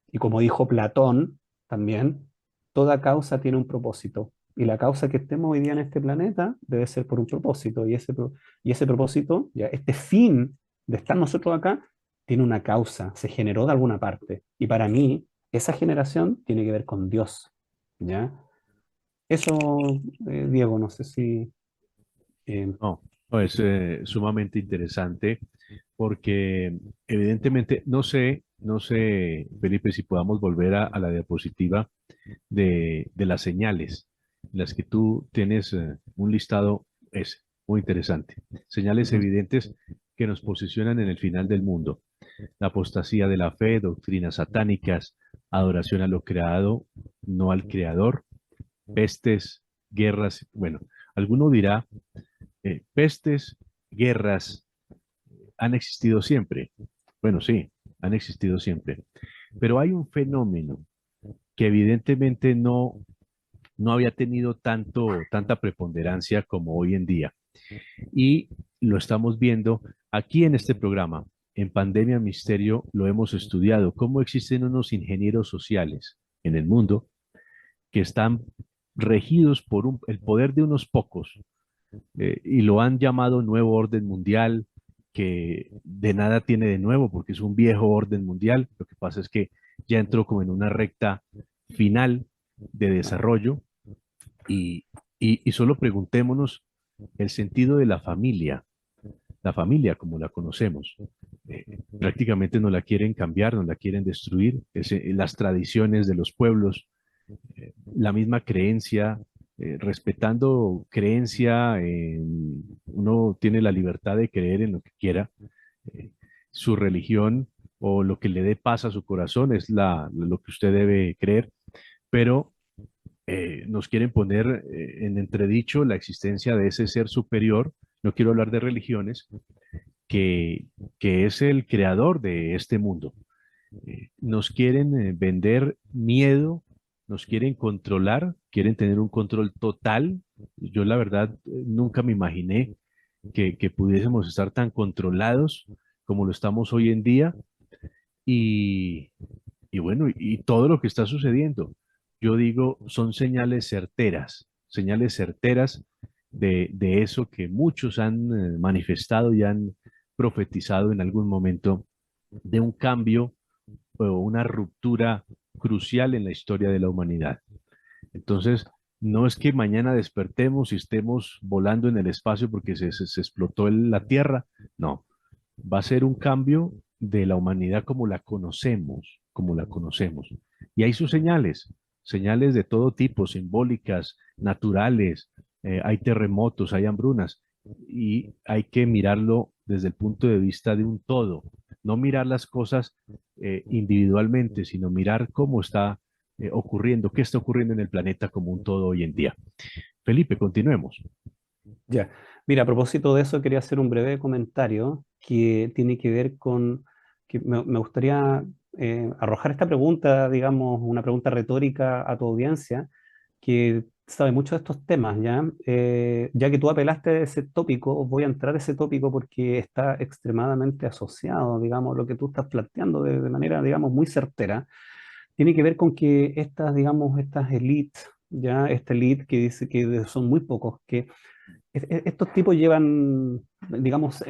Speaker 2: Y como dijo Platón también, toda causa tiene un propósito. Y la causa que estemos hoy día en este planeta debe ser por un propósito. Y ese propósito, ya este fin de estar nosotros acá, tiene una causa, se generó de alguna parte. Y para mí, esa generación tiene que ver con Dios. ¿Ya? Eso, Diego, no sé si... eh,
Speaker 1: No, no, es sumamente interesante porque evidentemente, no sé, Felipe, si podamos volver a la diapositiva de las señales, las que tú tienes un listado, es muy interesante. Señales
Speaker 2: ujú.
Speaker 1: evidentes que nos posicionan en el final del mundo. La apostasía de la fe, doctrinas satánicas, adoración a lo creado, no al creador, pestes, guerras. Bueno, alguno dirá, pestes, guerras, han existido siempre. Bueno, sí, han existido siempre. Pero hay un fenómeno que evidentemente no había tenido tanta preponderancia como hoy en día. Y lo estamos viendo aquí en este programa. En Pandemia Misterio lo hemos estudiado, cómo existen unos ingenieros sociales en el mundo que están regidos por el poder de unos pocos, y lo han llamado nuevo orden mundial, que de nada tiene de nuevo porque es un viejo orden mundial. Lo que pasa es que ya entró como en una recta final de desarrollo y, y solo preguntémonos el sentido de la familia como la conocemos. Prácticamente no la quieren cambiar, no la quieren destruir. Las tradiciones de los pueblos, la misma creencia, respetando creencia, uno tiene la libertad de creer en lo que quiera. eh, su religión o lo que le dé paz a su corazón es lo que usted debe creer, pero nos quieren poner en entredicho la existencia de ese ser superior, no quiero hablar de religiones, que, que es el creador de este mundo. Nos quieren vender miedo, nos quieren controlar, quieren tener un control total. Yo la verdad nunca me imaginé que pudiésemos estar tan controlados como lo estamos hoy en día y, y bueno, y todo lo que está sucediendo. Yo digo, son señales certeras de eso que muchos han manifestado y han profetizado en algún momento de un cambio o una ruptura crucial en la historia de la humanidad. Entonces, no es que mañana despertemos y estemos volando en el espacio porque se explotó la Tierra, no, va a ser un cambio de la humanidad como la conocemos, como la conocemos. Y hay sus señales, señales de todo tipo, simbólicas, naturales, hay terremotos, hay hambrunas, y hay que mirarlo desde el punto de vista de un todo, no mirar las cosas individualmente, sino mirar cómo está ocurriendo, qué está ocurriendo en el planeta como un todo hoy en día. Felipe, continuemos.
Speaker 2: Ya. Mira, a propósito de eso, quería hacer un breve comentario que tiene que ver con que me gustaría arrojar esta pregunta, digamos, una pregunta retórica a tu audiencia que sabe mucho de estos temas, ¿ya? Ya que tú apelaste a ese tópico, voy a entrar a ese tópico porque está extremadamente asociado, digamos, lo que tú estás planteando de manera, digamos, muy certera. Tiene que ver con que estas, digamos, estas élites, ya, esta élite que dice que son muy pocos, que estos tipos llevan, digamos,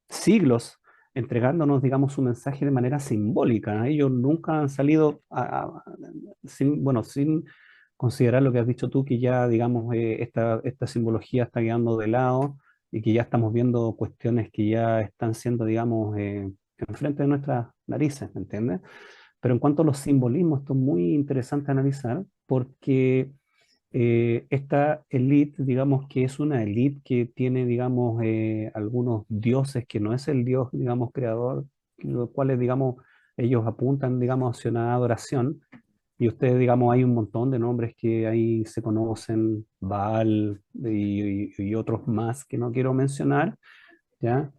Speaker 2: siglos entregándonos, digamos, su mensaje de manera simbólica. Ellos nunca han salido, bueno, sin considerar lo que has dicho tú, que ya, digamos, esta simbología está quedando de lado y que ya estamos viendo cuestiones que ya están siendo, digamos, enfrente de nuestras narices, ¿me entiendes? Pero en cuanto a los simbolismos, esto es muy interesante analizar porque esta élite, digamos que es una élite que tiene, digamos, algunos dioses que no es el dios, digamos, creador, los cuales, digamos, ellos apuntan, digamos, hacia una adoración. Y ustedes, digamos, hay un montón de nombres que ahí se conocen, Baal y otros más que no quiero mencionar, ¿ya?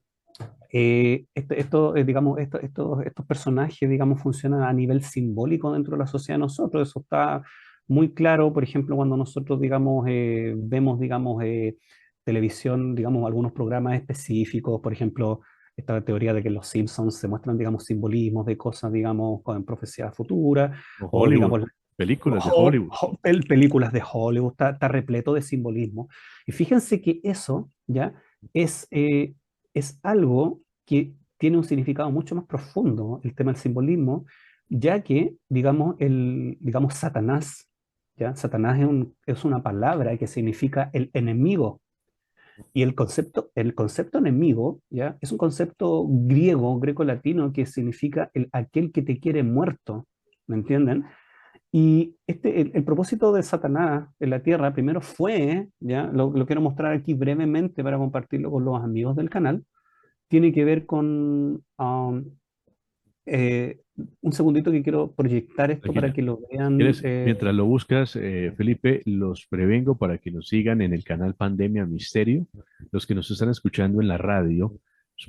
Speaker 2: Digamos, estos personajes, digamos, funcionan a nivel simbólico dentro de la sociedad de nosotros. Eso está muy claro, por ejemplo, cuando nosotros, digamos, vemos, digamos, televisión, digamos, algunos programas específicos, por ejemplo, esta teoría de que los Simpsons se muestran, digamos, simbolismos de cosas, digamos, con profecía futura,
Speaker 1: O
Speaker 2: o,
Speaker 1: Hollywood,
Speaker 2: digamos,
Speaker 1: películas de Hollywood.
Speaker 2: películas de Hollywood, está repleto de simbolismo. Y fíjense que eso, ¿ya? Es, eh, es algo que tiene un significado mucho más profundo, el tema del simbolismo, ya que, digamos, Satanás, ¿ya? Satanás es una palabra que significa el enemigo. Y el concepto enemigo, ¿ya? Es un concepto griego, greco-latino, que significa aquel que te quiere muerto, ¿me entienden? Y el propósito de Satanás en la tierra primero fue, ¿ya? Lo quiero mostrar aquí brevemente para compartirlo con los amigos del canal, tiene que ver con, eh, un segundito que quiero proyectar esto para
Speaker 1: Tranquila.
Speaker 2: que lo vean.
Speaker 1: ¿Quieres? Mientras lo buscas, Felipe, los prevengo para que nos sigan en el canal Pandemia Misterio. Los que nos están escuchando en la radio,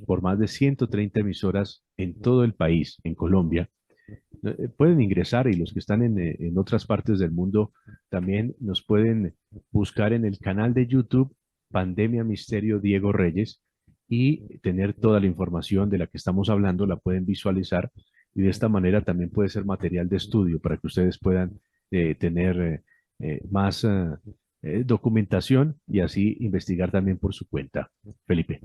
Speaker 1: por más de 130 emisoras en todo el país, en Colombia, pueden ingresar y los que están en otras partes del mundo también nos pueden buscar en el canal de YouTube Pandemia Misterio Diego Reyes y tener toda la información de la que estamos hablando, la pueden visualizar y de esta manera también puede ser material de estudio para que ustedes puedan tener más documentación y así investigar también por su cuenta. Felipe.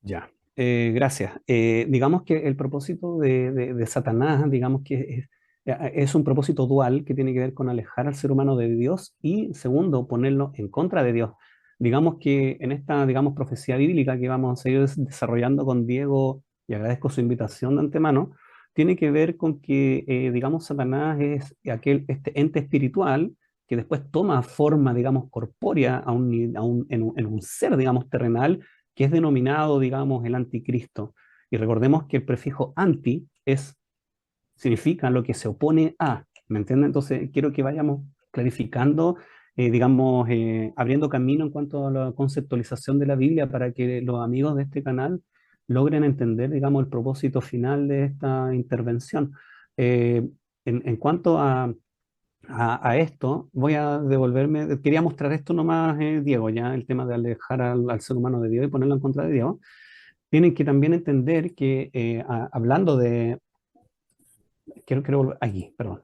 Speaker 2: Ya, gracias. Digamos que el propósito de Satanás, digamos que es un propósito dual que tiene que ver con alejar al ser humano de Dios y, segundo, ponerlo en contra de Dios. Digamos que en esta, digamos, profecía bíblica que vamos a seguir desarrollando con Diego, y agradezco su invitación de antemano, tiene que ver con que, digamos, Satanás es este ente espiritual que después toma forma, digamos, corpórea en un ser, digamos, terrenal que es denominado, digamos, el anticristo. Y recordemos que el prefijo anti significa lo que se opone a, ¿me entienden? Entonces, quiero que vayamos clarificando, digamos, abriendo camino en cuanto a la conceptualización de la Biblia para que los amigos de este canal logren entender, digamos, el propósito final de esta intervención. Eh, en cuanto a esto, voy a devolverme, quería mostrar esto nomás, Diego, ya el tema de alejar al ser humano de Dios y ponerlo en contra de Dios. Tienen que también entender que, hablando de, quiero volver aquí, perdón.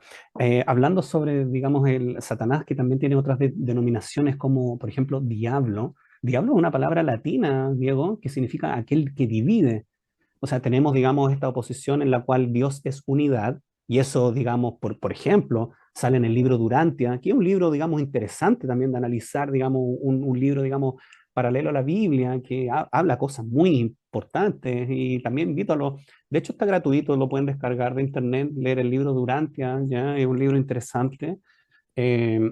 Speaker 2: Hablando sobre, digamos, el Satanás, que también tiene otras denominaciones como, por ejemplo, diablo. Diablo es una palabra latina, Diego, que significa aquel que divide. O sea, tenemos, digamos, esta oposición en la cual Dios es unidad, y eso, digamos, por ejemplo, sale en el libro Durantia, que es un libro, digamos, interesante también de analizar, digamos, un libro, digamos, paralelo a la Biblia, que habla cosas muy importantes, y también invito a los, de hecho está gratuito, lo pueden descargar de internet, leer el libro Durantia, ya, es un libro interesante. Eh,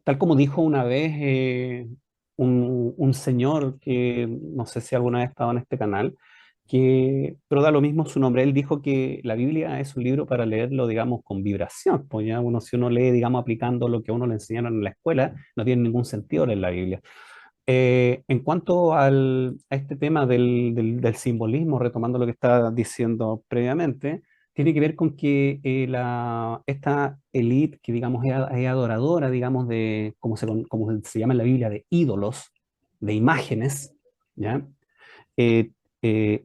Speaker 2: Tal como dijo una vez, un señor que no sé si alguna vez estaba en este canal, pero da lo mismo su nombre. Él dijo que la Biblia es un libro para leerlo, digamos, con vibración. Pues ya uno, si uno lee, digamos, aplicando lo que a uno le enseñaron en la escuela, no tiene ningún sentido leer la Biblia. En cuanto a este tema del simbolismo, retomando lo que estaba diciendo previamente, tiene que ver con que, esta élite que, digamos, es adoradora, digamos, como se llama en la Biblia, de ídolos, de imágenes, ¿ya? Eh,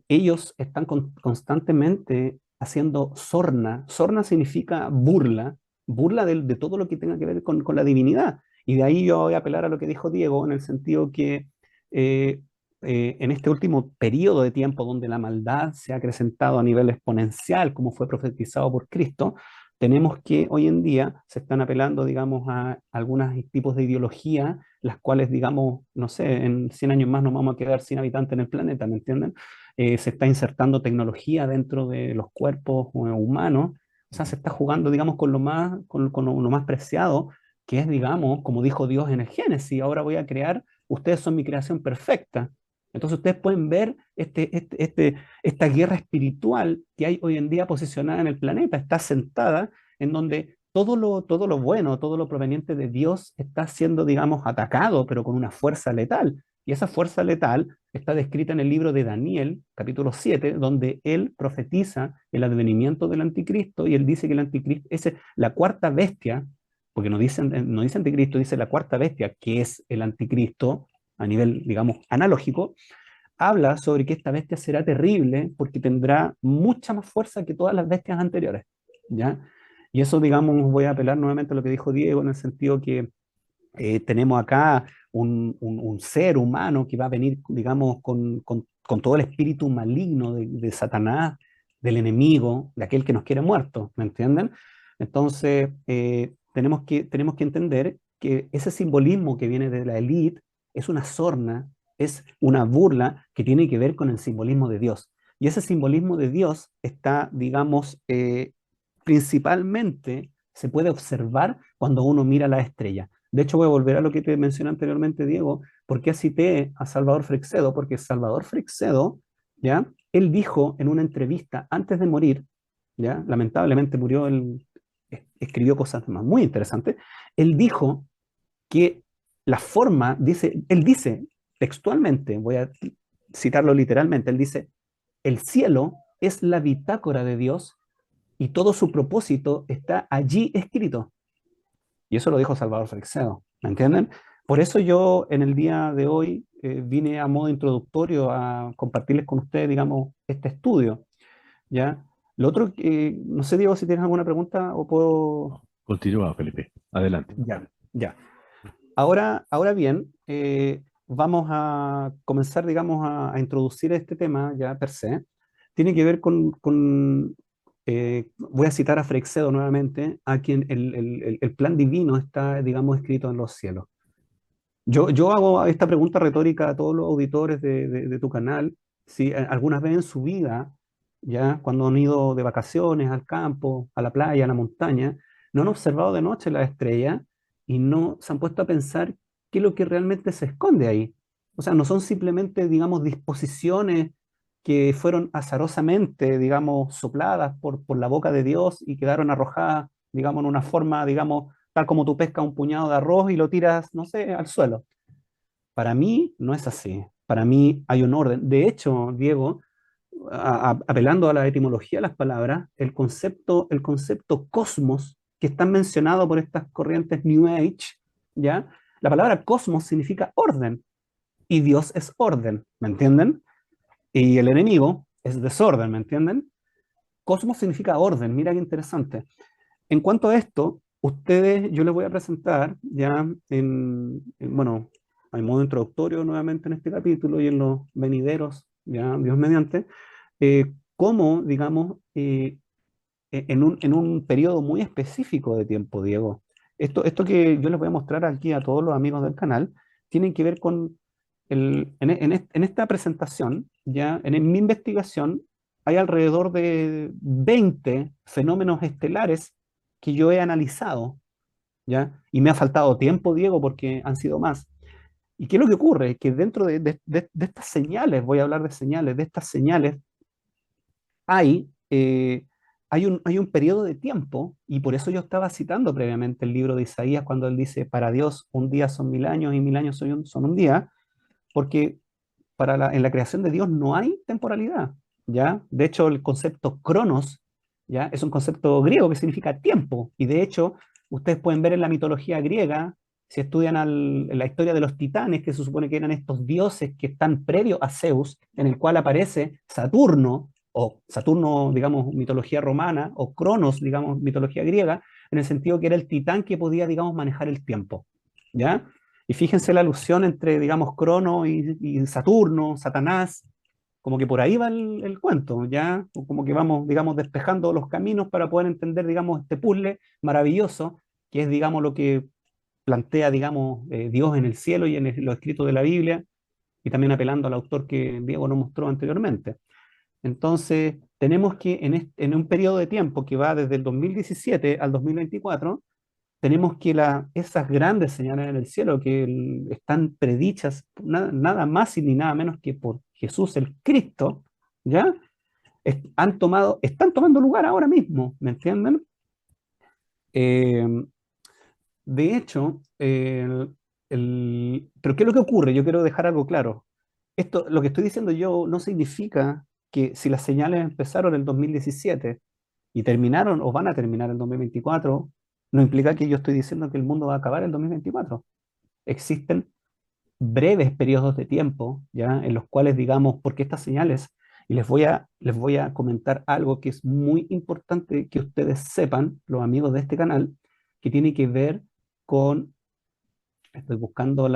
Speaker 2: Ellos están constantemente haciendo sorna. Sorna significa burla, burla de todo lo que tenga que ver con la divinidad. Y de ahí yo voy a apelar a lo que dijo Diego, en el sentido que, eh, en este último periodo de tiempo donde la maldad se ha acrecentado a nivel exponencial, como fue profetizado por Cristo, tenemos que hoy en día se están apelando, digamos, a algunos tipos de ideología, las cuales, digamos, no sé, en 100 años más nos vamos a quedar sin habitantes en el planeta, ¿me entienden? Se está insertando tecnología dentro de los cuerpos humanos, O sea, se está jugando, digamos, con lo más, con lo más preciado, que es, digamos, como dijo Dios en el Génesis, ahora voy a crear, ustedes son mi creación perfecta. Entonces ustedes pueden ver esta guerra espiritual que hay hoy en día posicionada en el planeta, está sentada en donde todo lo bueno, todo lo proveniente de Dios está siendo, digamos, atacado, pero con una fuerza letal. Y esa fuerza letal está descrita en el libro de Daniel, capítulo 7, donde él profetiza el advenimiento del anticristo y él dice que el anticristo es la cuarta bestia, porque no dice anticristo, dice la cuarta bestia, que es el anticristo a nivel, digamos, analógico, habla sobre que esta bestia será terrible porque tendrá mucha más fuerza que todas las bestias anteriores, ¿ya? Y eso, digamos, voy a apelar nuevamente a lo que dijo Diego en el sentido que tenemos acá un ser humano que va a venir, digamos, con todo el espíritu maligno de Satanás, del enemigo, de aquel que nos quiere muertos, ¿me entienden? Entonces, tenemos que entender que ese simbolismo que viene de la élite es una sorna, es una burla que tiene que ver con el simbolismo de Dios. Y ese simbolismo de Dios está, digamos, principalmente se puede observar cuando uno mira la estrella. De hecho, voy a volver a lo que te mencioné anteriormente, Diego. ¿Por qué cité a Salvador Freixedo? Porque Salvador Freixedo, ¿ya? Él dijo en una entrevista antes de morir, ¿ya? Lamentablemente murió, él escribió cosas más muy interesantes. Él dijo que la forma, él dice textualmente, voy a citarlo literalmente, él dice, el cielo es la bitácora de Dios y todo su propósito está allí escrito. Y eso lo dijo Salvador Freixedo, ¿me entienden? Por eso yo en el día de hoy vine a modo introductorio a compartirles con ustedes, digamos, este estudio, ¿ya? Lo otro, no sé, Diego, si tienes alguna pregunta o puedo...
Speaker 1: Continúa, Felipe. Adelante.
Speaker 2: Ya, ya. Ahora bien, vamos a comenzar, digamos, a introducir este tema ya per se. Tiene que ver voy a citar a Freixedo nuevamente, a quien el plan divino está, digamos, escrito en los cielos. Yo hago esta pregunta retórica a todos los auditores de tu canal, si algunas vez en su vida, ya cuando han ido de vacaciones al campo, a la playa, a la montaña, no han observado de noche la estrella y no se han puesto a pensar qué es lo que realmente se esconde ahí. O sea, no son simplemente, digamos, disposiciones que fueron azarosamente, digamos, sopladas por la boca de Dios y quedaron arrojadas, digamos, en una forma, digamos, tal como tú pescas un puñado de arroz y lo tiras, no sé, al suelo. Para mí no es así. Para mí hay un orden. De hecho, Diego, apelando a la etimología de las palabras, el concepto cosmos, que está mencionado por estas corrientes New Age, ¿ya? La palabra cosmos significa orden, y Dios es orden, ¿me entienden? Y el enemigo es desorden, ¿me entienden? Cosmos significa orden, mira qué interesante. En cuanto a esto, ustedes, yo les voy a presentar ya bueno, a modo introductorio nuevamente en este capítulo y en los venideros, ya Dios mediante, cómo, digamos, en un periodo muy específico de tiempo, Diego. Esto que yo les voy a mostrar aquí a todos los amigos del canal, tiene que ver con, en esta presentación, ya en mi investigación, hay alrededor de 20 fenómenos estelares que yo he analizado, ¿ya? Y me ha faltado tiempo, Diego, porque han sido más. ¿Y qué es lo que ocurre? Que dentro de estas señales, voy a hablar de señales, de estas señales, hay, hay un periodo de tiempo, y por eso yo estaba citando previamente el libro de Isaías cuando él dice, para Dios un día son 1000 años y 1000 años son un día, porque en la creación de Dios no hay temporalidad, ¿ya? De hecho, el concepto cronos, ¿ya? Es un concepto griego que significa tiempo, y de hecho, ustedes pueden ver en la mitología griega, si estudian la historia de los titanes, que se supone que eran estos dioses que están previos a Zeus, en el cual aparece Saturno, o Saturno, digamos, mitología romana, o Cronos, digamos, mitología griega, en el sentido que era el titán que podía, digamos, manejar el tiempo, ¿ya? Y fíjense la alusión entre, digamos, Crono y Saturno, Satanás, como que por ahí va el cuento, ¿ya? Como que vamos, digamos, despejando los caminos para poder entender, digamos, este puzzle maravilloso, que es, digamos, lo que plantea, digamos, Dios en el cielo y en lo escrito de la Biblia, y también apelando al autor que Diego nos mostró anteriormente. Entonces, tenemos que en un periodo de tiempo que va desde el 2017 al 2024, tenemos que esas grandes señales en el cielo que están predichas nada más y ni nada menos que por Jesús el Cristo, ¿ya? Están tomando lugar ahora mismo, ¿me entienden? Eh, de hecho, pero ¿qué es lo que ocurre? Yo quiero dejar algo claro. Lo que estoy diciendo yo no significa que si las señales empezaron en el 2017 y terminaron o van a terminar en el 2024, no implica que yo estoy diciendo que el mundo va a acabar en el 2024. Existen breves periodos de tiempo, ¿ya? En los cuales, digamos, porque estas señales, y les voy a comentar algo que es muy importante que ustedes sepan, los amigos de este canal, que tiene que ver con, estoy buscando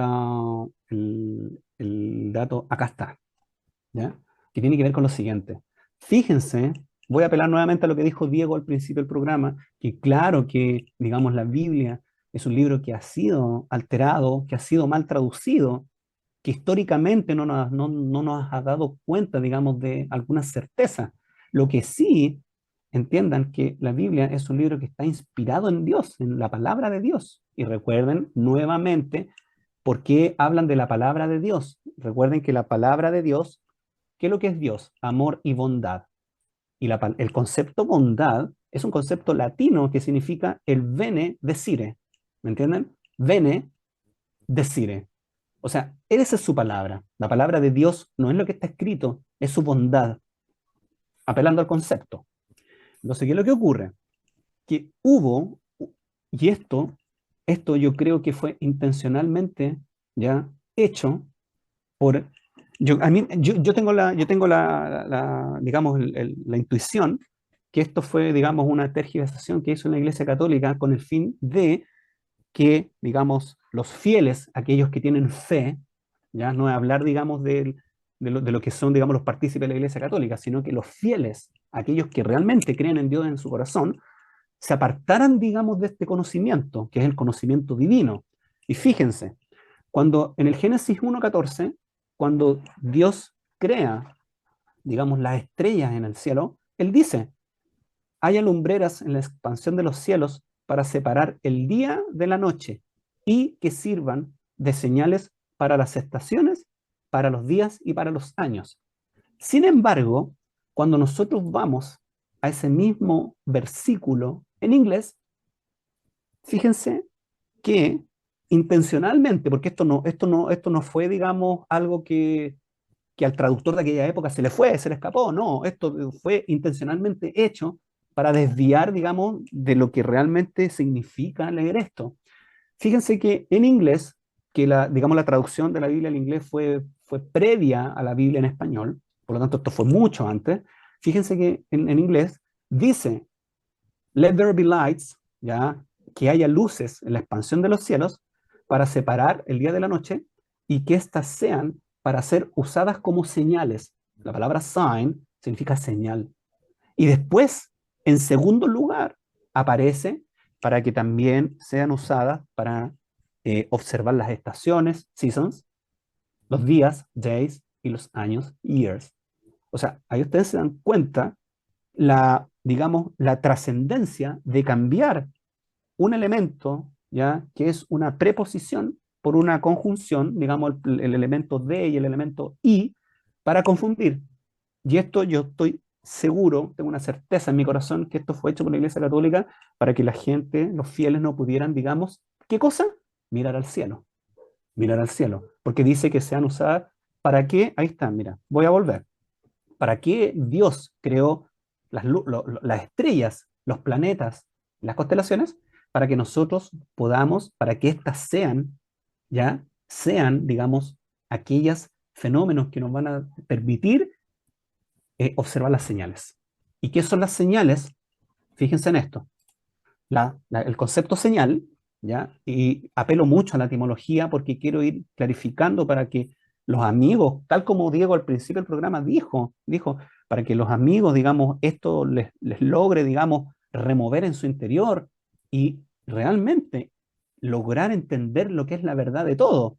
Speaker 2: el dato, acá está, ¿ya? Que tiene que ver con lo siguiente. Fíjense, voy a apelar nuevamente a lo que dijo Diego al principio del programa, que claro que, digamos, la Biblia es un libro que ha sido alterado, que ha sido mal traducido, que históricamente no nos ha dado cuenta, digamos, de alguna certeza. Lo que sí, entiendan que la Biblia es un libro que está inspirado en Dios, en la palabra de Dios. Y recuerden nuevamente por qué hablan de la palabra de Dios. Recuerden que la palabra de Dios, ¿qué es lo que es Dios? Amor y bondad. Y el concepto bondad es un concepto latino que significa el bene decire. ¿Me entienden? Bene decire. O sea, esa es su palabra. La palabra de Dios no es lo que está escrito, es su bondad, apelando al concepto. Entonces, ¿qué es lo que ocurre? Que hubo, y esto yo creo que fue intencionalmente ya hecho por... Yo tengo digamos, la intuición que esto fue, digamos, una tergiversación que hizo la Iglesia Católica con el fin de que, digamos, los fieles, aquellos que tienen fe, ya no es hablar, digamos, de lo que son, digamos, los partícipes de la Iglesia Católica, sino que los fieles, aquellos que realmente creen en Dios en su corazón, se apartaran, digamos, de este conocimiento, que es el conocimiento divino. Y fíjense, cuando en el Génesis 1.14, cuando Dios crea, digamos, las estrellas en el cielo, Él dice, haya lumbreras en la expansión de los cielos para separar el día de la noche y que sirvan de señales para las estaciones, para los días y para los años. Sin embargo, cuando nosotros vamos a ese mismo versículo en inglés, fíjense que intencionalmente, porque esto no fue, digamos, algo que al traductor de aquella época se le escapó, no, esto fue intencionalmente hecho para desviar, digamos, de lo que realmente significa leer esto. Fíjense que en inglés, que digamos, la traducción de la Biblia al inglés fue previa a la Biblia en español, por lo tanto esto fue mucho antes, fíjense que en inglés dice, let there be lights, ya, que haya luces en la expansión de los cielos para separar el día de la noche y que éstas sean para ser usadas como señales. La palabra sign significa señal. Y después, en segundo lugar, aparece para que también sean usadas para observar las estaciones, seasons, los días, days, y los años, years. O sea, ahí ustedes se dan cuenta digamos, la trascendencia de cambiar un elemento, ¿ya? Que es una preposición por una conjunción, digamos, el elemento de y el elemento y, para confundir. Y esto yo estoy seguro, tengo una certeza en mi corazón que esto fue hecho por la Iglesia Católica para que la gente, los fieles, no pudieran, digamos, ¿qué cosa? Mirar al cielo. Mirar al cielo. Porque dice que sean usadas para qué, ahí está, mira, voy a volver. ¿Para qué Dios creó las estrellas, los planetas, las constelaciones? Para que nosotros podamos, para que éstas sean, ya, sean, digamos, aquellos fenómenos que nos van a permitir observar las señales. ¿Y qué son las señales? Fíjense en esto. El concepto señal, ¿ya? Y apelo mucho a la etimología porque quiero ir clarificando para que los amigos, tal como Diego al principio del programa dijo, para que los amigos, digamos, esto les logre, digamos, remover en su interior y realmente lograr entender lo que es la verdad de todo.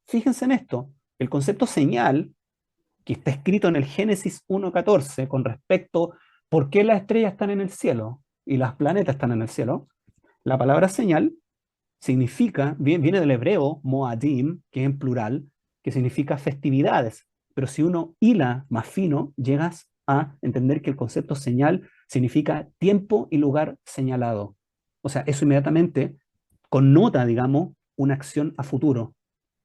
Speaker 2: Fíjense en esto, el concepto señal que está escrito en el Génesis 1.14 con respecto ¿Por qué las estrellas están en el cielo y las planetas están en el cielo? La palabra señal significa, viene del hebreo moadim, que es en plural, que significa festividades. Pero si uno hila más fino, llegas a entender que el concepto señal significa tiempo y lugar señalado. O sea, eso inmediatamente connota, digamos, una acción a futuro,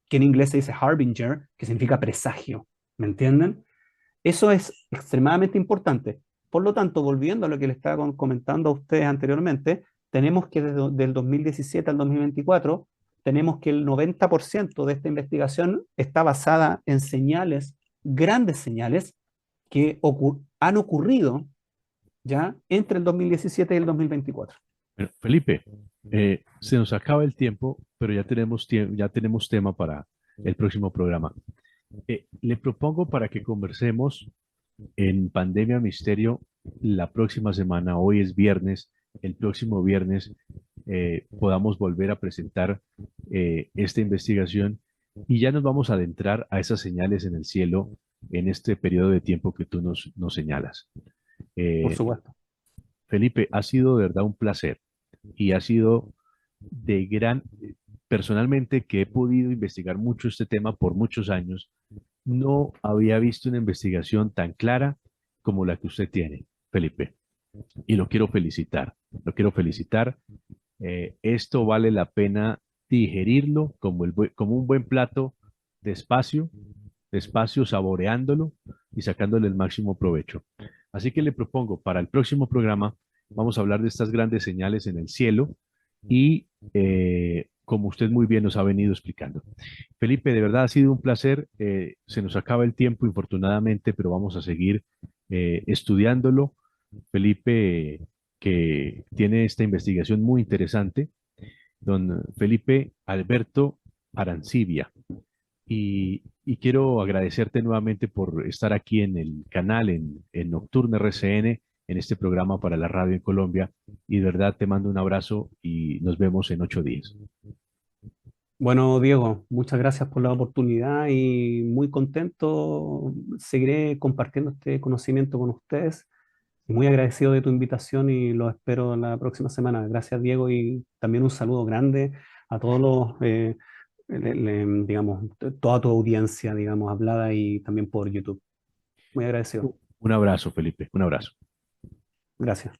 Speaker 2: que en inglés se dice harbinger, que significa presagio. ¿Me entienden? Eso es extremadamente importante. Por lo tanto, volviendo a lo que le estaba comentando a ustedes anteriormente, tenemos que desde el 2017 al 2024, tenemos que el 90% de esta investigación está basada en señales, grandes señales, que han ocurrido ya entre el 2017 y el 2024.
Speaker 1: Bueno, Felipe, se nos acaba el tiempo, pero ya tenemos tema para el próximo programa. Le propongo para que conversemos en Pandemia Misterio la próxima semana. Hoy es viernes, el próximo viernes podamos volver a presentar esta investigación y ya nos vamos a adentrar a esas señales en el cielo en este periodo de tiempo que tú nos señalas.
Speaker 2: Por
Speaker 1: Eh,
Speaker 2: supuesto.
Speaker 1: Felipe, ha sido de verdad un placer y ha sido de gran, personalmente que he podido investigar mucho este tema por muchos años, no había visto una investigación tan clara como la que usted tiene, Felipe. Y lo quiero felicitar, lo quiero felicitar. Esto vale la pena digerirlo como, como un buen plato, despacio, despacio, saboreándolo y sacándole el máximo provecho. Así que le propongo para el próximo programa, vamos a hablar de estas grandes señales en el cielo y como usted muy bien nos ha venido explicando. Felipe, de verdad ha sido un placer. Se nos acaba el tiempo, infortunadamente, pero vamos a seguir estudiándolo. Felipe, que tiene esta investigación muy interesante, don Felipe Alberto Arancibia. Y quiero agradecerte nuevamente por estar aquí en el canal, en Nocturne RCN, en este programa para la radio en Colombia. Y de verdad te mando un abrazo y nos vemos en 8 días.
Speaker 2: Bueno, Diego, muchas gracias por la oportunidad y muy contento. Seguiré compartiendo este conocimiento con ustedes. Muy agradecido de tu invitación y lo espero la próxima semana. Gracias, Diego, y también un saludo grande a todos los, digamos, toda tu audiencia, digamos, hablada y también por YouTube. Muy agradecido.
Speaker 1: Un abrazo, Felipe, un abrazo.
Speaker 2: Gracias.